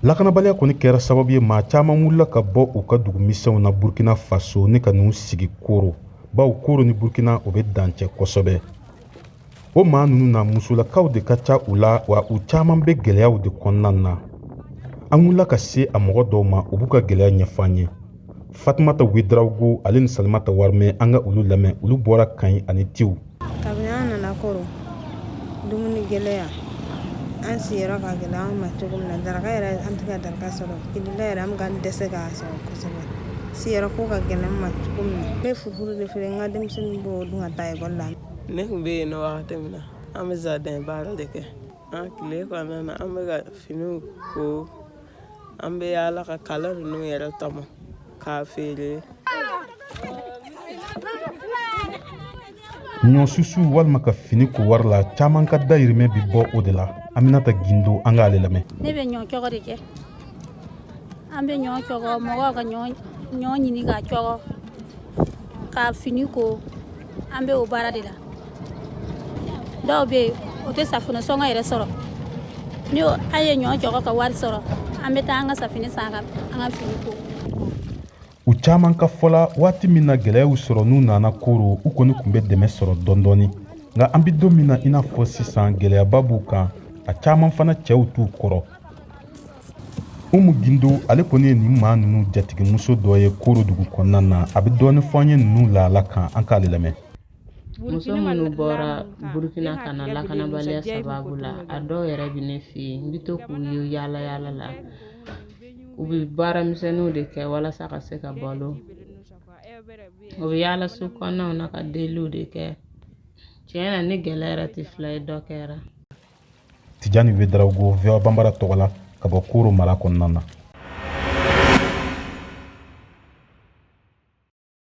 Lakanabaliya kɔni kɛra sababu ye maa caman wulila ka bɔ u ka dugu misɛnw na Burkina Faso ni ka n'u sigi Koro. Bawo Koro ni Burkina o bɛ dancɛ kosɛbɛ. O maa ninnu na musolakaw de ka ca u la wa u caman bɛ gɛlɛyaw de kɔnɔna na. An wulila ka se a mɔgɔ dɔw ma u b'u ka gɛlɛya ɲɛfɔ an ye. Fatumata Wedraogo ale ni Salimata Warmɛ an ka olu lamɛn olu bɔra Kayi ani Tiw. Kabini an nana Koro dumuni gɛlɛya an siyɔrɔ ka gɛlɛ an ma cogo min na daraka yɛrɛ an tɛ ka daraka sɔrɔ kilila yɛrɛ an bɛ ka dɛsɛ k'a sɔrɔ kosɛbɛ siyɔrɔ ko ka gɛlɛ an ma cogo min na n bɛ fufuru de feere n ka denmisɛnnin b'o dun ka taa ekɔli la. Ne tun bɛ yen nɔ wagati min na an bɛ jardin baara de kɛ tile kɔnɔna na an bɛ ka finiw ko an bɛ yaala ka kala ninnu yɛrɛ tɔmɔ k'a feere. Ɲɔsusu walima ka fini ko wari la caman ka dayirimɛ bi bɔ o de la. Aminata Gindo an k'ale lamɛn. Ne bɛ ɲɔ cɔgɔ de kɛ an bɛ ɲɔ cɔgɔ mɔgɔw ka ɲɔ ɲini k'a cɔgɔ k'a fini ko an bɛ o baara de la. Dɔw bɛ yen o tɛ safunɛ sɔngɔ yɛrɛ sɔrɔ ni an ye ɲɔ cɔgɔ ka wari sɔrɔ an bɛ taa an ka safunɛ san an ka fini ko. U caman ka fɔla waati min na gɛlɛyaw sɔrɔ n'u nana Koro u kɔni tun bɛ dɛmɛ sɔrɔ dɔɔni nka an bɛ don min na i n'a fɔ sisan gɛlɛyaba b'u kan a caman fana cɛw t'u kɔrɔ. Umu Gindo ale kɔni ye nin maa ninnu jatigimuso dɔ ye Koro dugu kɔnɔna na a bɛ dɔɔni fɔ an ye ninnu lahala kan an k'ale lamɛn. Muso minnu bɔra Burkina ka na lakanabaliya sababu la a dɔw yɛrɛ bɛ ne fɛ yen n bɛ to k'u ye yaala yaala la u bɛ baaramisɛnninw de kɛ walasa ka se ka balo u bɛ yaala su kɔnɔnaw na ka deliw de kɛ tiɲɛ na ni gɛlɛya yɛrɛ tɛ fila ye dɔ kɛra. Tijani Wedraogo VOA Bambara tɔgɔ la ka bɔ Koro mara kɔnɔna na.